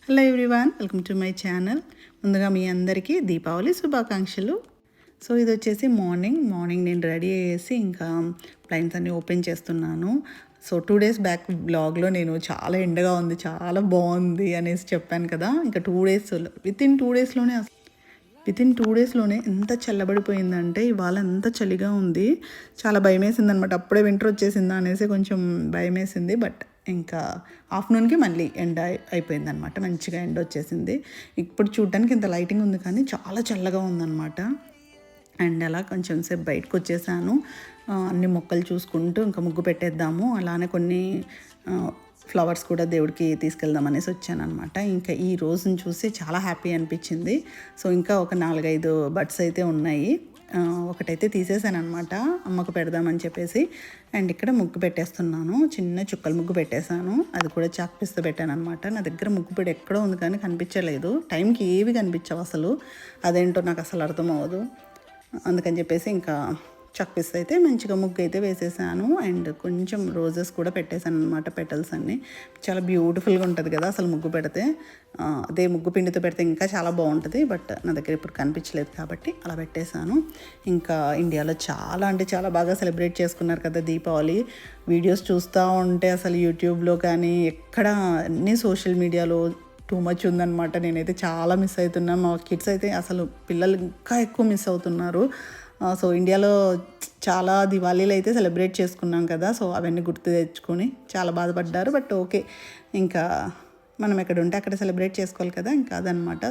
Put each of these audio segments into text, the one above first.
Hello everyone, welcome to my channel. ముందుగా మీ అందరికీ దీపావళి శుభాకాంక్షలు. సో ఇది వచ్చేసి మార్నింగ్ నేను రెడీ అయ్యేసి ఇంకా ప్లైన్స్ అన్నీ ఓపెన్ చేస్తున్నాను. సో 2 days బ్యాక్ బ్లాగ్లో నేను చాలా ఎండగా ఉంది, చాలా బాగుంది అనేసి చెప్పాను కదా. ఇంకా 2 days వితిన్ టూ డేస్లోనే ఎంత చల్లబడిపోయిందంటే ఇవాళ ఎంత చలిగా ఉంది. చాలా భయం వేసింది అనమాట. అప్పుడే వింటర్ వచ్చేసిందా అనేసి కొంచెం భయం వేసింది. బట్ ఇంకా ఆఫ్టర్నూన్కి మళ్ళీ ఎండ అయిపోయింది అనమాట. మంచిగా ఎండ వచ్చేసింది. ఇప్పుడు చూడటానికి ఇంత లైటింగ్ ఉంది కానీ చాలా చల్లగా ఉందన్నమాట. అండ్ అలా కొంచెం సేపు బయటకు వచ్చేసాను. అన్ని మొక్కలు చూసుకుంటూ ఇంకా ముగ్గు పెట్టేద్దాము. అలానే కొన్ని ఫ్లవర్స్ కూడా దేవుడికి తీసుకెళ్దాం అనేసి వచ్చాను అనమాట. ఇంకా ఈ రోజుని చూసి చాలా హ్యాపీ అనిపించింది. సో ఇంకా ఒక 4-5 బడ్స్ అయితే ఉన్నాయి. ఒకటైతే తీసేసాను అనమాట, అమ్మకు పెడదామని చెప్పేసి. అండ్ ఇక్కడ ముగ్గు పెట్టేస్తున్నాను, చిన్న చుక్కల ముగ్గు పెట్టేశాను. అది కూడా చాక్ పీస్తో పెట్టాను అనమాట. నా దగ్గర ముగ్గు పెట్టి ఎక్కడో ఉంది కానీ కనిపించలేదు. టైంకి ఏవి కనిపించవు అసలు, అదేంటో నాకు అసలు అర్థం అవ్వదు. అందుకని చెప్పేసి ఇంకా చాక్ పీస్ అయితే మంచిగా ముగ్గు అయితే వేసేసాను. అండ్ కొంచెం రోజెస్ కూడా పెట్టేశాను అనమాట, పెటల్స్ అన్నీ. చాలా బ్యూటిఫుల్గా ఉంటుంది కదా అసలు ముగ్గు పెడితే. అదే ముగ్గు పిండితో పెడితే ఇంకా చాలా బాగుంటుంది. బట్ నా దగ్గర ఇప్పుడు కనిపించలేదు కాబట్టి అలా పెట్టేశాను. ఇంకా ఇండియాలో చాలా అంటే చాలా బాగా సెలబ్రేట్ చేసుకున్నారు కదా దీపావళి. వీడియోస్ చూస్తూ ఉంటే అసలు యూట్యూబ్లో కానీ ఎక్కడ అన్ని సోషల్ మీడియాలో టూ మచ్ ఉందన్నమాట. నేనైతే చాలా మిస్ అవుతున్నాను. మా కిడ్స్ అయితే అసలు పిల్లలు ఇంకా ఎక్కువ మిస్ అవుతున్నారు. సో ఇండియాలో చాలా దివాళీలు అయితే సెలబ్రేట్ చేసుకున్నాం కదా. సో అవన్నీ గుర్తు తెచ్చుకొని చాలా బాధపడ్డారు. బట్ ఓకే, ఇంకా మనం ఎక్కడ ఉంటే అక్కడ సెలబ్రేట్ చేసుకోవాలి కదా. ఇంకా అదనమాట.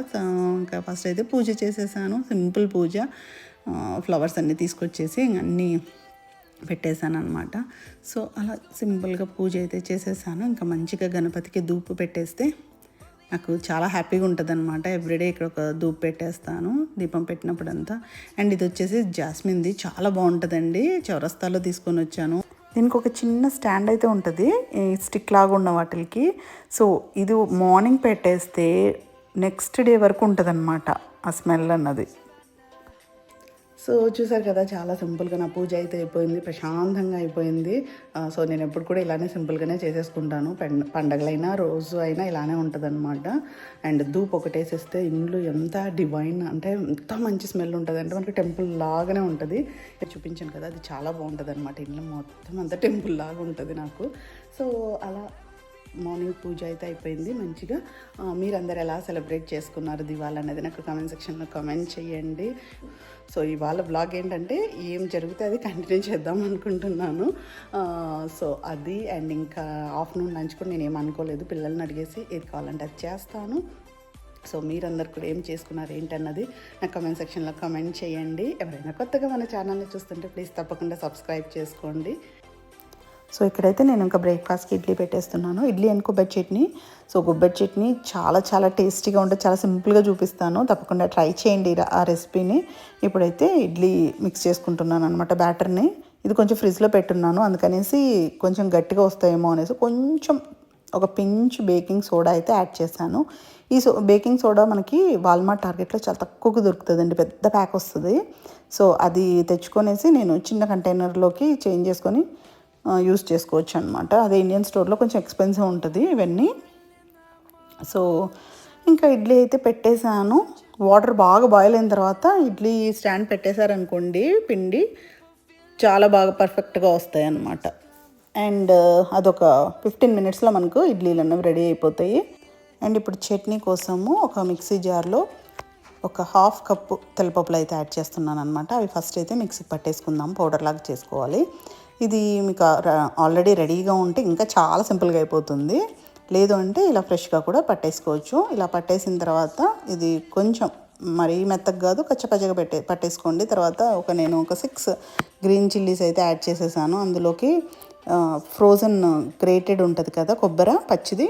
ఇంకా ఫస్ట్ అయితే పూజ చేసేసాను, సింపుల్ పూజ. ఫ్లవర్స్ అన్నీ తీసుకొచ్చేసి అన్నీ పెట్టేశాను అనమాట. సో అలా సింపుల్గా పూజ అయితే చేసేసాను. ఇంకా మంచిగా గణపతికి ధూపు పెట్టేస్తే నాకు చాలా హ్యాపీగా ఉంటుంది అనమాట. ఎవ్రీడే ఇక్కడ ఒక ధూప్ పెట్టేస్తాను దీపం పెట్టినప్పుడు అంతా. అండ్ ఇది వచ్చేసి జాస్మిన్ది, చాలా బాగుంటుందండి. చౌరస్తాలో తీసుకొని వచ్చాను. దీనికి ఒక చిన్న స్టాండ్ అయితే ఉంటుంది, ఈ స్టిక్ లాగా ఉన్న వాటికి. సో ఇది మార్నింగ్ పెట్టేస్తే నెక్స్ట్ డే వరకు ఉంటుంది అనమాట ఆ స్మెల్ అన్నది. సో చూసారు కదా, చాలా సింపుల్గా నా పూజ అయితే అయిపోయింది, ప్రశాంతంగా అయిపోయింది. సో నేను ఎప్పుడు కూడా ఇలానే సింపుల్గానే చేసేసుకుంటాను. పండగలైనా రోజు అయినా ఇలానే ఉంటుందన్నమాట. అండ్ ధూప్ ఒకటి వేసేస్తే ఇండ్లు ఎంత డివైన్ అంటే ఎంత మంచి స్మెల్ ఉంటుంది అంటే మనకి టెంపుల్ లాగానే ఉంటుంది. చూపించాను కదా, అది చాలా బాగుంటుంది అనమాట. ఇంట్లో మొత్తం అంతా టెంపుల్ లాగా ఉంటుంది నాకు. సో అలా మార్నింగ్ పూజ అయితే అయిపోయింది మంచిగా. మీరందరూ ఎలా సెలబ్రేట్ చేసుకున్నారు దివాళీ అనేది నాకు కామెంట్ సెక్షన్లో కామెంట్ చేయండి. సో ఇవాళ బ్లాగ్ ఏంటంటే ఏం జరిగితే అది కంటిన్యూ చేద్దాం అనుకుంటున్నాను. సో అది. అండ్ ఇంకా ఆఫ్టర్నూన్ లంచ్ కూడా నేను ఏమనుకోలేదు, పిల్లల్ని అడిగేసి ఏది కావాలంటే అది చేస్తాను. సో మీరందరు కూడా ఏం చేసుకున్నారు ఏంటన్నది నాకు కామెంట్ సెక్షన్లో కామెంట్ చేయండి. ఎవరైనా కొత్తగా మన ఛానల్ని చూస్తుంటే ప్లీజ్ తప్పకుండా సబ్స్క్రైబ్ చేసుకోండి. సో ఇక్కడైతే నేను ఇంకా బ్రేక్ఫాస్ట్కి ఇడ్లీ పెట్టేస్తున్నాను. ఇడ్లీ అండ్ కొబ్బరి చట్నీ. సో కొబ్బరి చట్నీ చాలా చాలా టేస్టీగా ఉంటుంది. చాలా సింపుల్గా చూపిస్తాను, తప్పకుండా ట్రై చేయండి ఆ రెసిపీని. ఇప్పుడైతే ఇడ్లీ మిక్స్ చేసుకుంటున్నాను అనమాట బ్యాటర్ని. ఇది కొంచెం ఫ్రిడ్జ్లో పెట్టున్నాను, అందుకనేసి కొంచెం గట్టిగా వస్తాయేమో అనేసి కొంచెం ఒక పించ్ బేకింగ్ సోడా అయితే యాడ్ చేశాను. ఈ బేకింగ్ సోడా మనకి వాల్మార్ట్ టార్గెట్లో చాలా తక్కువగా దొరుకుతుందండి, పెద్ద ప్యాక్ వస్తుంది. సో అది తెచ్చుకొనేసి నేను చిన్న కంటైనర్లోకి చేంజ్ చేసుకొని యూస్ చేసుకోవచ్చు అనమాట. అదే ఇండియన్ స్టోర్లో కొంచెం ఎక్స్పెన్సివ్ ఉంటుంది ఇవన్నీ. సో ఇంకా ఇడ్లీ అయితే పెట్టేశాను. వాటర్ బాగా బాయిల్ అయిన తర్వాత ఇడ్లీ స్టాండ్ పెట్టేశారనుకోండి, పిండి చాలా బాగా పర్ఫెక్ట్గా వస్తాయి అన్నమాట. అండ్ అదొక 15 minutesలో మనకు ఇడ్లీలు అన్నవి రెడీ అయిపోతాయి. అండ్ ఇప్పుడు చట్నీ కోసము ఒక మిక్సీ జార్లో ఒక 1/2 కప్పు తెల్లపప్పులు అయితే యాడ్ చేస్తున్నాను అనమాట. అవి ఫస్ట్ అయితే మిక్సీకి పట్టేసుకుందాం, పౌడర్ లాగా చేసుకోవాలి. ఇది మీకు ఆల్రెడీ రెడీగా ఉంటే ఇంకా చాలా సింపుల్గా అయిపోతుంది. లేదు అంటే ఇలా ఫ్రెష్గా కూడా పట్టేసుకోవచ్చు. ఇలా పట్టేసిన తర్వాత ఇది కొంచెం మరీ మెత్తగా కాదు, కచ్చపచ్చగా పట్టేసుకోండి. తర్వాత నేను ఒక 6 గ్రీన్ చిల్లీస్ అయితే యాడ్ చేసేసాను. అందులోకి ఫ్రోజన్ గ్రేటెడ్ ఉంటుంది కదా కొబ్బరి, పచ్చిది,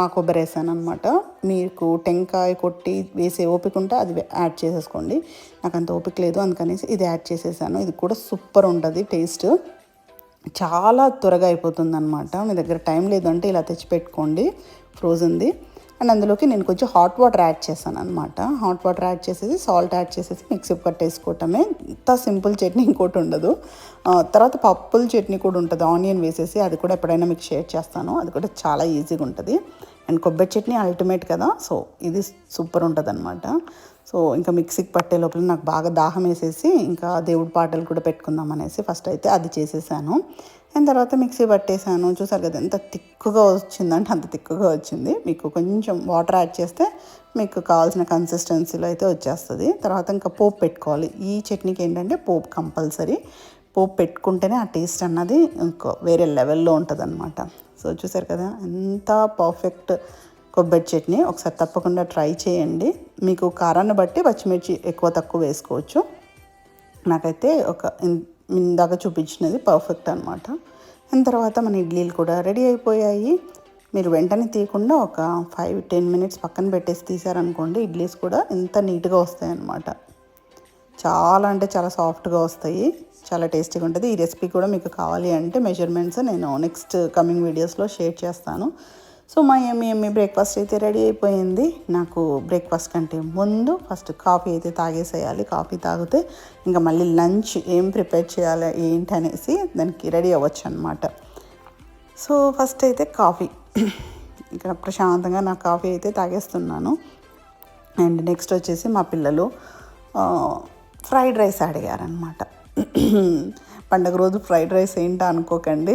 ఆ కొబ్బరి వేసాను అనమాట. మీకు టెంకాయ కొట్టి వేసే ఓపిక ఉంటే అది యాడ్ చేసేసుకోండి. నాకు అంత ఓపిక లేదు, అందుకనేసి ఇది యాడ్ చేసేసాను. ఇది కూడా సూపర్ ఉంటుంది టేస్ట్, చాలా త్వరగా అయిపోతుంది అనమాట. మీ దగ్గర టైం లేదంటే ఇలా తెచ్చిపెట్టుకోండి ఫ్రోజన్ది. అండ్ అందులోకి నేను కొంచెం హాట్ వాటర్ యాడ్ చేశాను అనమాట. హాట్ వాటర్ యాడ్ చేసేసి సాల్ట్ యాడ్ చేసేసి మిక్సీ పట్టేసుకోవటమే. ఇంత సింపుల్ చట్నీ ఇంకోటి ఉండదు. తర్వాత పప్పుల చట్నీ కూడా ఉంటుంది, ఆనియన్ వేసేసి. అది కూడా ఎప్పుడైనా మీకు షేర్ చేస్తాను, అది కూడా చాలా ఈజీగా ఉంటుంది. అండ్ కొబ్బరి చట్నీ అల్టిమేట్ కదా, సో ఇది సూపర్ ఉంటుందన్నమాట. సో ఇంకా మిక్సీకి పట్టే లోపల నాకు బాగా దాహం వేసేసి ఇంకా దేవుడి పాటలు కూడా పెట్టుకుందాం అనేసి ఫస్ట్ అయితే అది చేసేసాను. అండ్ తర్వాత మిక్సీ పట్టేసాను. చూసారు కదా ఎంత తిక్కుగా వచ్చిందంటే అంత తిక్కుగా వచ్చింది. మీకు కొంచెం వాటర్ యాడ్ చేస్తే మీకు కావాల్సిన కన్సిస్టెన్సీలో అయితే వచ్చేస్తుంది. తర్వాత ఇంకా పోపు పెట్టుకోవాలి. ఈ చట్నీకి ఏంటంటే పోపు కంపల్సరీ. పోపు పెట్టుకుంటేనే ఆ టేస్ట్ అన్నది ఇంకో వేరే లెవెల్లో ఉంటుంది అనమాట. సో చూసారు కదా ఎంత పర్ఫెక్ట్ కొబ్బరి చట్నీ. ఒకసారి తప్పకుండా ట్రై చేయండి. మీకు కారాన్ని బట్టి పచ్చిమిర్చి ఎక్కువ తక్కువ వేసుకోవచ్చు. నాకైతే ఇందాక చూపించినది పర్ఫెక్ట్ అనమాట. అండ్ తర్వాత మన ఇడ్లీలు కూడా రెడీ అయిపోయాయి. మీరు వెంటనే తీయకుండా ఒక 5-10 మినిట్స్ పక్కన పెట్టేసి తీసారనుకోండి, ఇడ్లీస్ కూడా ఎంత నీట్గా వస్తాయి అన్నమాట. చాలా అంటే చాలా సాఫ్ట్గా వస్తాయి, చాలా టేస్టీగా ఉంటుంది. ఈ రెసిపీ కూడా మీకు కావాలి అంటే మెజర్మెంట్స్ నేను నెక్స్ట్ కమింగ్ వీడియోస్లో షేర్ చేస్తాను. సో మా ఎమ్మి బ్రేక్ఫాస్ట్ అయితే రెడీ అయిపోయింది. నాకు బ్రేక్ఫాస్ట్ కంటే ముందు ఫస్ట్ కాఫీ అయితే తాగేసేయాలి. కాఫీ తాగితే ఇంకా మళ్ళీ లంచ్ ఏం ప్రిపేర్ చేయాలి ఏంటి అనేసి దానికి రెడీ అవ్వచ్చు అనమాట. సో ఫస్ట్ అయితే కాఫీ ఇక్కడ ప్రశాంతంగా నా కాఫీ అయితే తాగేస్తున్నాను. అండ్ నెక్స్ట్ వచ్చేసి మా పిల్లలు ఫ్రైడ్ రైస్ అడిగారనమాట. పండగ రోజు ఫ్రైడ్ రైస్ ఏంటో అనుకోకండి,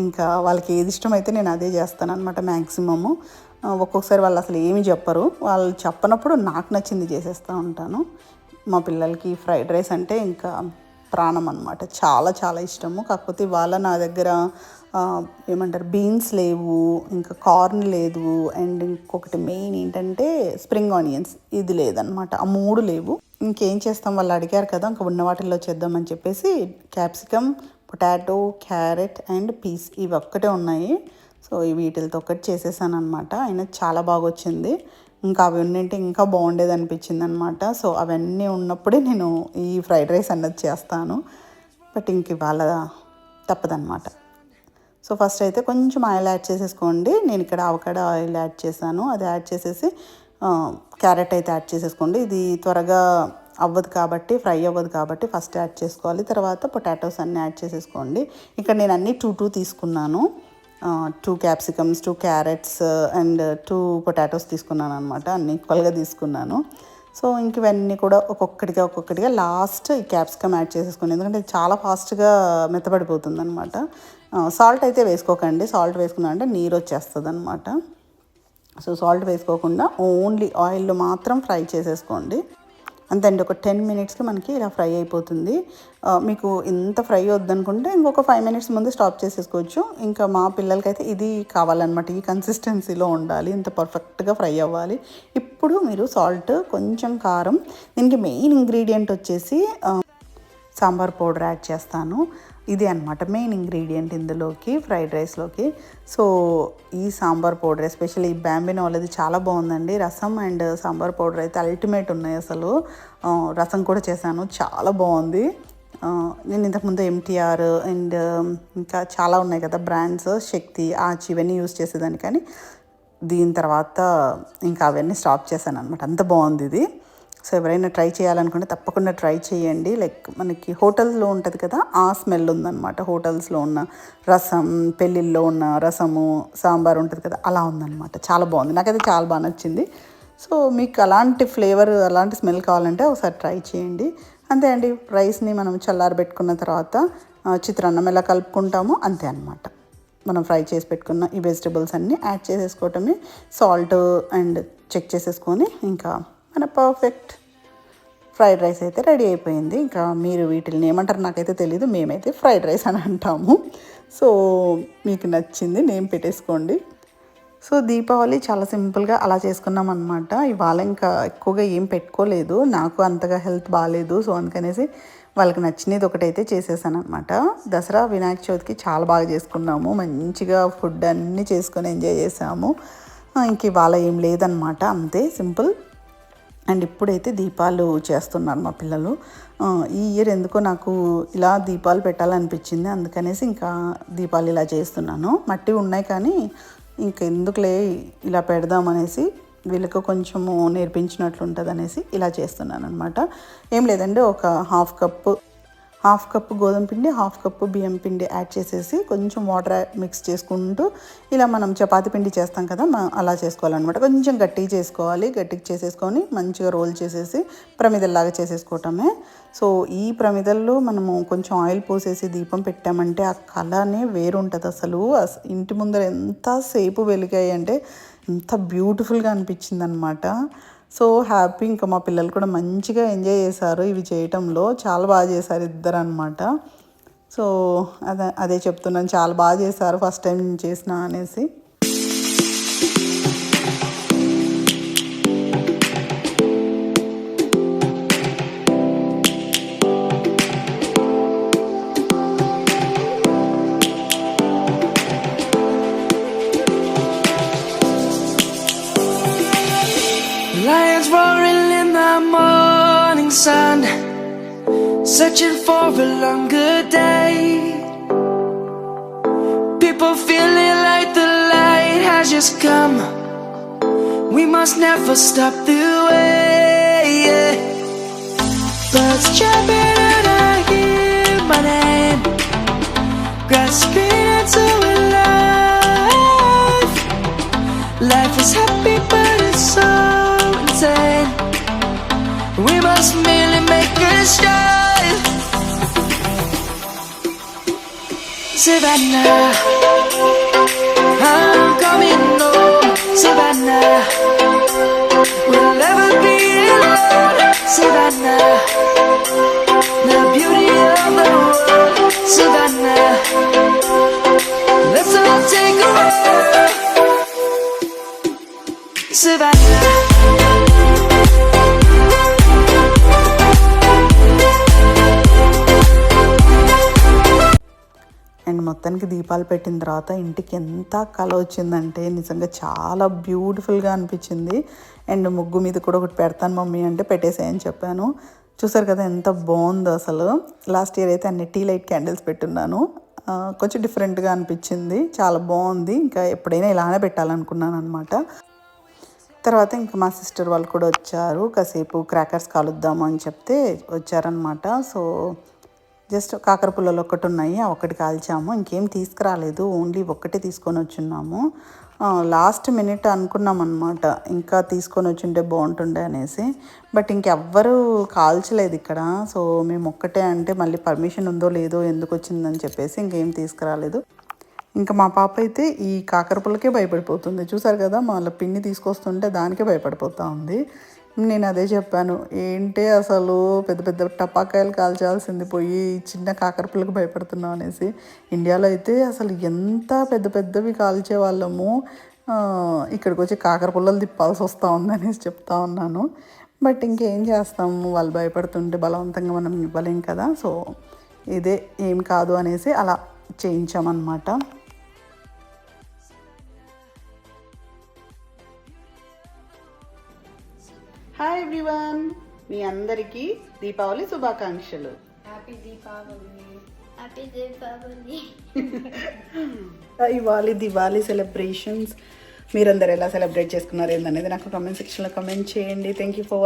ఇంకా వాళ్ళకి ఏది ఇష్టమైతే నేను అదే చేస్తాను అనమాట మ్యాక్సిమము. ఒక్కొక్కసారి వాళ్ళు అసలు ఏమి చెప్పరు, వాళ్ళు చెప్పనప్పుడు నాకు నచ్చింది చేసేస్తూ ఉంటాను. మా పిల్లలకి ఫ్రైడ్ రైస్ అంటే ఇంకా ప్రాణం అనమాట, చాలా చాలా ఇష్టము. కాకపోతే వాళ్ళ నా దగ్గర ఏమంటారు బీన్స్ లేవు, ఇంకా కార్న్ లేదు, అండ్ ఇంకొకటి మెయిన్ ఏంటంటే స్ప్రింగ్ ఆనియన్స్ ఇది లేదనమాట. ఆ 3 లేవు. ఇంకేం చేస్తాం, వాళ్ళు అడిగారు కదా ఇంకా ఉన్న వాటిల్లో చేద్దామని చెప్పేసి capsicum, potato, carrot and peas ఇవి ఒక్కటే ఉన్నాయి. సో వీటితో ఒకటి చేసేసాను అనమాట. అయినా చాలా బాగా వచ్చింది. ఇంకా అవి ఉన్నంటే ఇంకా బాగుండేది అనిపించింది అనమాట. సో అవన్నీ ఉన్నప్పుడే నేను ఈ ఫ్రైడ్ రైస్ అన్నది చేస్తాను. బట్ ఇంక ఇవాళ తప్పదనమాట. సో ఫస్ట్ అయితే కొంచెం ఆయిల్ యాడ్ చేసేసుకోండి. నేను ఇక్కడ అవకాడో ఆయిల్ యాడ్ చేశాను. అది యాడ్ చేసేసి క్యారెట్ అయితే యాడ్ చేసేసుకోండి. ఇది త్వరగా అవ్వదు కాబట్టి, ఫ్రై అవ్వదు కాబట్టి ఫస్ట్ యాడ్ చేసుకోవాలి. తర్వాత పొటాటోస్ అన్నీ యాడ్ చేసేసుకోండి. ఇక్కడ నేను అన్నీ 2 తీసుకున్నాను. 2 క్యాప్సికమ్స్, 2 క్యారెట్స్ అండ్ 2 పొటాటోస్ తీసుకున్నాను అనమాట. అన్ని ఈక్వల్గా తీసుకున్నాను. సో ఇంక ఇవన్నీ కూడా ఒక్కొక్కటిగా లాస్ట్ ఈ క్యాప్సికమ్ యాడ్ చేసేసుకోండి, ఎందుకంటే ఇది చాలా ఫాస్ట్గా మెత్తబడిపోతుంది అనమాట. సాల్ట్ అయితే వేసుకోకండి, సాల్ట్ వేసుకున్నారంటే నీరు వచ్చేస్తుంది అనమాట. సో సాల్ట్ వేసుకోకుండా ఓన్లీ ఆయిల్లో మాత్రం ఫ్రై చేసేసుకోండి. అంతే అండి, ఒక 10 మినిట్స్కి మనకి ఇలా ఫ్రై అయిపోతుంది. మీకు ఇంత ఫ్రై వద్దనుకుంటే ఇంకొక 5 మినిట్స్ ముందు స్టాప్ చేసేసుకోవచ్చు. ఇంకా మా పిల్లలకైతే ఇది కావాలన్నమాట, ఈ కన్సిస్టెన్సీలో ఉండాలి, ఇంత పర్ఫెక్ట్గా ఫ్రై అవ్వాలి. ఇప్పుడు మీరు సాల్ట్, కొంచెం కారం, దీనికి మెయిన్ ఇంగ్రీడియంట్ వచ్చేసి సాంబార్ పౌడర్ యాడ్ చేస్తాను. ఇది అనమాట మెయిన్ ఇంగ్రీడియంట్ ఇందులోకి, ఫ్రైడ్ రైస్లోకి. సో ఈ సాంబార్ పౌడర్ ఎస్పెషల్లీ ఈ బ్యాంబినో వాళ్ళది చాలా బాగుందండి. రసం అండ్ సాంబార్ పౌడర్ అయితే అల్టిమేట్ ఉన్నాయి అసలు. రసం కూడా చేశాను, చాలా బాగుంది. నేను ఇంతకుముందు MTR అండ్ ఇంకా చాలా ఉన్నాయి కదా బ్రాండ్స్, శక్తి, ఆచి ఇవన్నీ యూస్ చేసేదాన్ని. కానీ దీని తర్వాత ఇంకా అవన్నీ స్టాప్ చేశాను అనమాట, అంత బాగుంది ఇది. సో ఎవరైనా ట్రై చేయాలనుకుంటే తప్పకుండా ట్రై చేయండి. లైక్ మనకి హోటల్లో ఉంటుంది కదా ఆ స్మెల్ ఉందన్నమాట. హోటల్స్లో ఉన్న రసం, పెళ్ళిళ్ళలో ఉన్న రసము, సాంబార్ ఉంటుంది కదా అలా ఉందన్నమాట. చాలా బాగుంది, నాకైతే చాలా బాగా నచ్చింది. సో మీకు అలాంటి ఫ్లేవర్, అలాంటి స్మెల్ కావాలంటే ఒకసారి ట్రై చేయండి. అంతే అండి, రైస్ని మనం చల్లారబెట్టుకున్న తర్వాత చిత్రాన్నం ఎలా కలుపుకుంటామో అంతే అనమాట. మనం ఫ్రై చేసి పెట్టుకున్న ఈ వెజిటబుల్స్ అన్నీ యాడ్ చేసేసుకోవటమే. సాల్ట్ అండ్ చెక్ చేసేసుకొని ఇంకా మన పర్ఫెక్ట్ ఫ్రైడ్ రైస్ అయితే రెడీ అయిపోయింది. ఇంకా మీరు వీటిని ఏమంటారు నాకైతే తెలీదు, మేమైతే ఫ్రైడ్ రైస్ అని అంటాము. సో మీకు నచ్చింది నేమ్ పెట్టేసుకోండి. సో దీపావళి చాలా సింపుల్గా అలా చేసుకున్నాం అనమాట. ఇవాళ ఇంకా ఎక్కువగా ఏం పెట్టుకోలేదు, నాకు అంతగా హెల్త్ బాగాలేదు. సో అందుకనేసి వాళ్ళకి నచ్చినది ఒకటైతే చేసేసాను అనమాట. దసరా, వినాయక చవితికి చాలా బాగా చేసుకున్నాము, మంచిగా ఫుడ్ అన్నీ చేసుకొని ఎంజాయ్ చేసాము. ఇంక ఇవాళ ఏం లేదనమాట, అంతే సింపుల్. అండ్ ఇప్పుడైతే దీపాలు చేస్తున్నారు మా పిల్లలు. ఈ ఇయర్ ఎందుకో నాకు ఇలా దీపాలు పెట్టాలనిపించింది, అందుకనేసి ఇంకా దీపాలు ఇలా చేస్తున్నాను. మట్టి ఉన్నాయి కానీ ఇంకెందుకులే ఇలా పెడదామనేసి, వీళ్ళకు కొంచెము నేర్పించినట్లు ఉంటుంది అనేసి ఇలా చేస్తున్నాను అనమాట. ఏం లేదండి, ఒక 1/2 కప్పు హాఫ్ కప్పు గోధుమ పిండి, హాఫ్ కప్పు బియ్యం పిండి యాడ్ చేసేసి కొంచెం వాటర్ మిక్స్ చేసుకుంటూ ఇలా మనం చపాతీ పిండి చేస్తాం కదా అలా చేసుకోవాలన్నమాట. కొంచెం గట్టిగా చేసుకోవాలి. గట్టిగా చేసేసుకొని మంచిగా రోల్ చేసేసి ప్రమిదల్లాగా చేసేసుకోవటమే. సో ఈ ప్రమిదల్లో మనము కొంచెం ఆయిల్ పోసేసి దీపం పెట్టామంటే ఆ కళనే వేరుంటుంది. అసలు ఇంటి ముందర ఎంతసేపు వెలిగాయి అంటే ఎంత బ్యూటిఫుల్గా అనిపించింది అనమాట. So happy. ఇంకా మా పిల్లలు కూడా మంచిగా ఎంజాయ్ చేశారు ఇవి చేయటంలో. చాలా బాగా చేశారు ఇద్దరు అనమాట. సో అదే చెప్తున్నాను, చాలా బాగా చేశారు ఫస్ట్ టైం చేసిన అనేసి. Lions roaring in the morning sun, searching for a longer day. People feeling like the light has just come. We must never stop the way. Birds chirping and I hear my name, grasping into a life. Life is happy but it's so insane. We must merely make a start. Savannah, I'm coming home. Savannah, we'll never be alone. Savannah, the beauty of the world. Savannah, let's all take a walk. Savannah. And మొత్తానికి దీపాలు పెట్టిన తర్వాత ఇంటికి ఎంత కళ వచ్చిందంటే నిజంగా చాలా బ్యూటిఫుల్గా అనిపించింది. అండ్ ముగ్గు మీద కూడా ఒకటి పెడతాను మమ్మీ అంటే పెట్టేసేయని చెప్పాను. చూసారు కదా ఎంత బాగుందో అసలు. లాస్ట్ ఇయర్ అయితే అన్ని టీ లైట్ క్యాండిల్స్ పెట్టున్నాను. కొంచెం డిఫరెంట్గా అనిపించింది, చాలా బాగుంది. ఇంకా ఎప్పుడైనా ఇలానే పెట్టాలనుకున్నాను అనమాట. తర్వాత ఇంకా మా సిస్టర్ వాళ్ళు కూడా వచ్చారు. కాసేపు క్రాకర్స్ కాలుద్దాము అని చెప్తే వచ్చారనమాట. సో జస్ట్ కాకర పుల్లలు ఒకటి ఉన్నాయి, ఆ ఒకటి కాల్చాము. ఇంకేం తీసుకురాలేదు, ఓన్లీ ఒక్కటే తీసుకొని వచ్చున్నాము. లాస్ట్ మినిట్ అనుకున్నాం అనమాట ఇంకా తీసుకొని వచ్చింటే బాగుంటుండే అనేసి. బట్ ఇంకెవ్వరూ కాల్చలేదు ఇక్కడ. సో మేము ఒక్కటే అంటే మళ్ళీ పర్మిషన్ ఉందో లేదో ఎందుకు వచ్చిందని చెప్పేసి ఇంకేం తీసుకురాలేదు. ఇంకా మా పాప అయితే ఈ కాకర పుల్లకే భయపడిపోతుంది. చూసారు కదా వాళ్ళ పిన్ని తీసుకొస్తుంటే దానికే భయపడిపోతూ ఉంది. నేను అదే చెప్పాను, ఏంటి అసలు పెద్ద పెద్ద టపాకాయలు కాల్చాల్సింది పోయి చిన్న కాకర పుల్లకు భయపడుతున్నాం అనేసి. ఇండియాలో అయితే అసలు ఎంత పెద్ద పెద్దవి కాల్చే వాళ్ళము, ఇక్కడికి వచ్చి కాకర పుల్లలు తిప్పాల్సి వస్తూ ఉంది అనేసి చెప్తా ఉన్నాను. బట్ ఇంకేం చేస్తాము, వాళ్ళు భయపడుతుంటే బలవంతంగా మనం ఇవ్వలేం కదా. సో ఇదే ఏం కాదు అనేసి అలా చేయించామన్నమాట. హాయ్ ఎవ్రీవన్, మీ అందరికీ దీపావళి శుభాకాంక్షలు. హ్యాపీ దీపావళి. హ్యాపీ దీపావళి. ఇవాళ దివాళీ సెలబ్రేషన్స్ మీరందరూ ఎలా సెలబ్రేట్ చేసుకున్నారు ఏందనేది నాకు కామెంట్ సెక్షన్లో కామెంట్ చేయండి. Thank you for